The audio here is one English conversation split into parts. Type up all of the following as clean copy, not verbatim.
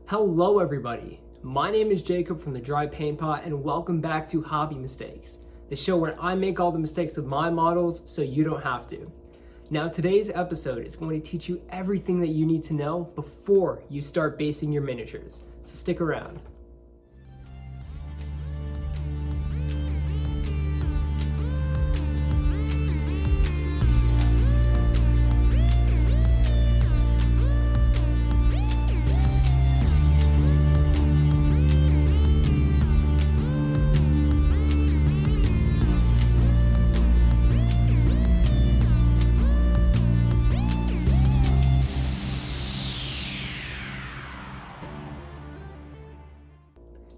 Hello everybody, my name is Jacob from the Dry Paint Pot and welcome back to Hobby Mistakes, the show where I make all the mistakes with my models so you don't have to. Now today's episode is going to teach you everything that you need to know before you start basing your miniatures, so stick around.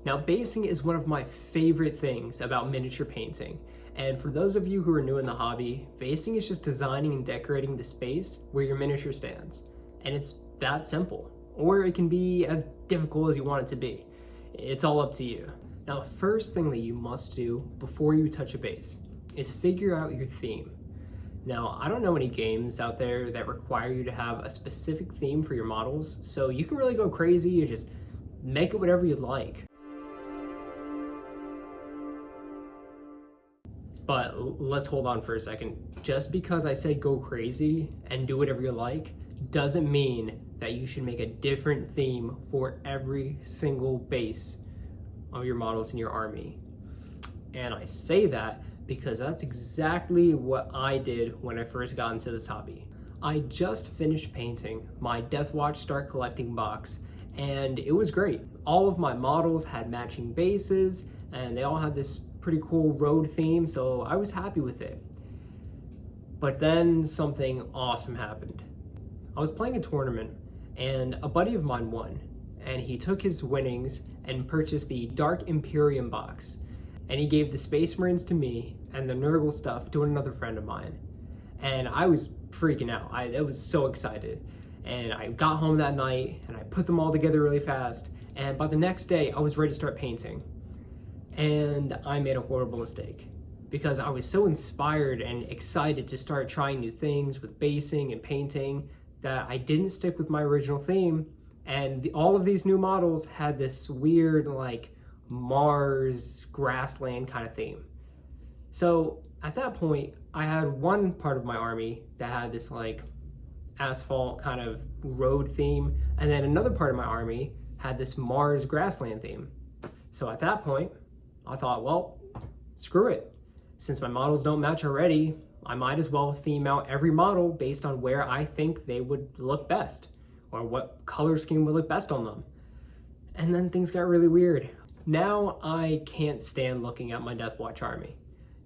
Now, basing is one of my favorite things about miniature painting. And for those of you who are new in the hobby, basing is just designing and decorating the space where your miniature stands. And it's that simple. Or it can be as difficult as you want it to be. It's all up to you. Now, the first thing that you must do before you touch a base is figure out your theme. Now, I don't know any games out there that require you to have a specific theme for your models, so you can really go crazy and just make it whatever you like. But let's hold on for a second. Just because I say go crazy and do whatever you like doesn't mean that you should make a different theme for every single base of your models in your army. And I say that because that's exactly what I did when I first got into this hobby. I just finished painting my Deathwatch Start Collecting box and it was great. All of my models had matching bases and they all had this pretty cool road theme, so I was happy with it. But then something awesome happened. I was playing a tournament and a buddy of mine won, and he took his winnings and purchased the Dark Imperium box, and he gave the Space Marines to me and the Nurgle stuff to another friend of mine. And I was freaking out. I was so excited. And I got home that night and I put them all together really fast, and by the next day I was ready to start painting. And I made a horrible mistake because I was so inspired and excited to start trying new things with basing and painting that I didn't stick with my original theme, and all of these new models had this weird like Mars grassland kind of theme. So at that point I had one part of my army that had this like asphalt kind of road theme, and then another part of my army had this Mars grassland theme. So at that point I thought, well, screw it. Since my models don't match already, I might as well theme out every model based on where I think they would look best, or what color scheme would look best on them. And then things got really weird. Now I can't stand looking at my Deathwatch army.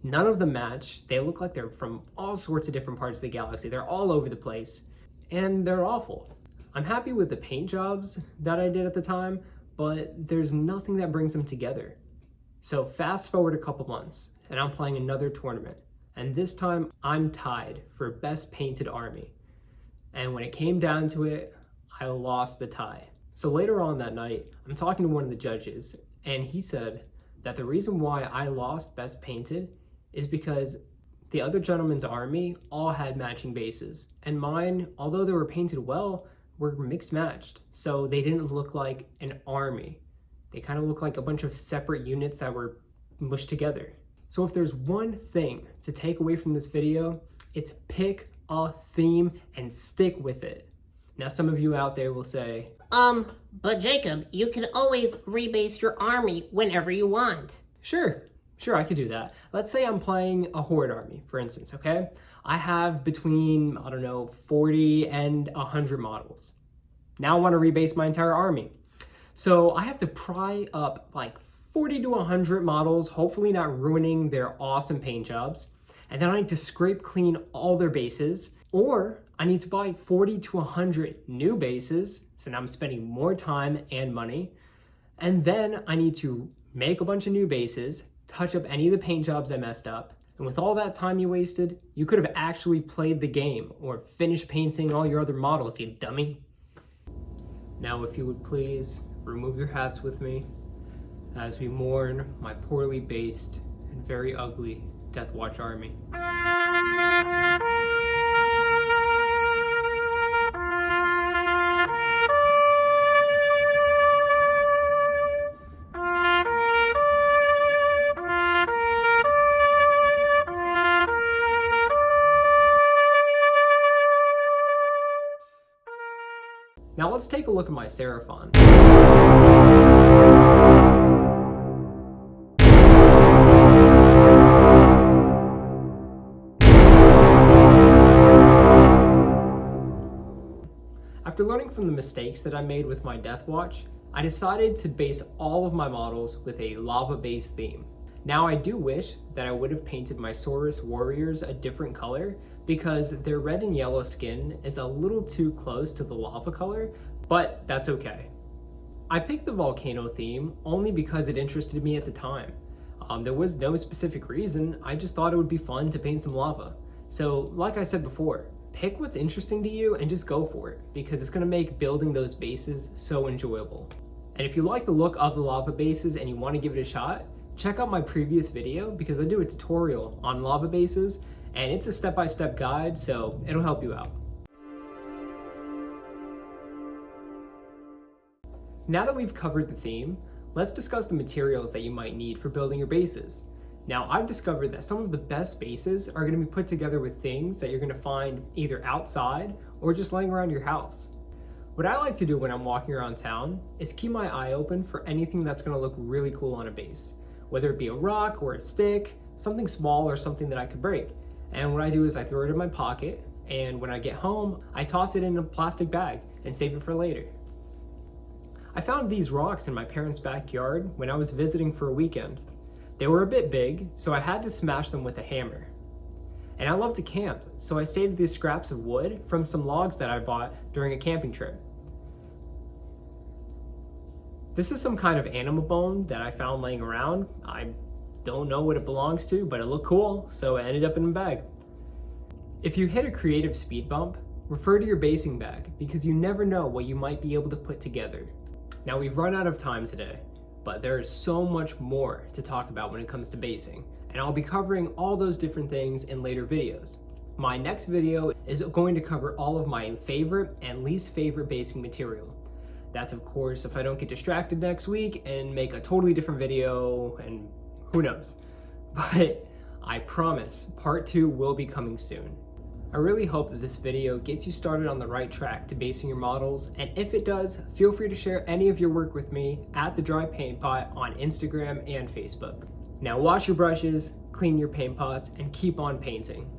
None of them match. They look like they're from all sorts of different parts of the galaxy. They're all over the place, and they're awful. I'm happy with the paint jobs that I did at the time, but there's nothing that brings them together. So fast forward a couple months and I'm playing another tournament, and this time I'm tied for best painted army. And when it came down to it, I lost the tie. So later on that night, I'm talking to one of the judges, and he said that the reason why I lost best painted is because the other gentleman's army all had matching bases, and mine, although they were painted well, were mixed matched. So they didn't look like an army. They kind of look like a bunch of separate units that were mushed together. So if there's one thing to take away from this video, it's pick a theme and stick with it. Now some of you out there will say, but Jacob, you can always rebase your army whenever you want. Sure, I could do that. Let's say I'm playing a Horde army, for instance, okay? I have between, 40 and 100 models. Now I want to rebase my entire army. So I have to pry up like 40 to 100 models, hopefully not ruining their awesome paint jobs. And then I need to scrape clean all their bases, or I need to buy 40 to 100 new bases. So now I'm spending more time and money. And then I need to make a bunch of new bases, touch up any of the paint jobs I messed up. And with all that time you wasted, you could have actually played the game or finished painting all your other models, you dummy. Now, if you would please remove your hats with me as we mourn my poorly based and very ugly Deathwatch army. let's take a look at my Seraphin. After learning from the mistakes that I made with my Death Watch, I decided to base all of my models with a lava-based theme. Now I do wish that I would have painted my Saurus warriors a different color because their red and yellow skin is a little too close to the lava color, but that's okay. I picked the volcano theme only because it interested me at the time. There was no specific reason, I just thought it would be fun to paint some lava. So like I said before, pick what's interesting to you and just go for it because it's going to make building those bases so enjoyable. And if you like the look of the lava bases and you want to give it a shot, check out my previous video because I do a tutorial on lava bases and it's a step-by-step guide, so it'll help you out. Now that we've covered the theme, let's discuss the materials that you might need for building your bases. Now, I've discovered that some of the best bases are going to be put together with things that you're going to find either outside or just laying around your house. What I like to do when I'm walking around town is keep my eye open for anything that's going to look really cool on a base, whether it be a rock or a stick, something small or something that I could break. And what I do is I throw it in my pocket, and when I get home, I toss it in a plastic bag and save it for later. I found these rocks in my parents' backyard when I was visiting for a weekend. They were a bit big, so I had to smash them with a hammer. And I love to camp, so I saved these scraps of wood from some logs that I bought during a camping trip. This is some kind of animal bone that I found laying around. I don't know what it belongs to, but it looked cool, so it ended up in a bag. If you hit a creative speed bump, refer to your basing bag because you never know what you might be able to put together. Now we've run out of time today, but there is so much more to talk about when it comes to basing, and I'll be covering all those different things in later videos. My next video is going to cover all of my favorite and least favorite basing material. That's of course if I don't get distracted next week and make a totally different video, and who knows. But I promise part 2 will be coming soon. I really hope that this video gets you started on the right track to basing your models, and if it does, feel free to share any of your work with me at The Dry Paint Pot on Instagram and Facebook. Now wash your brushes, clean your paint pots, and keep on painting.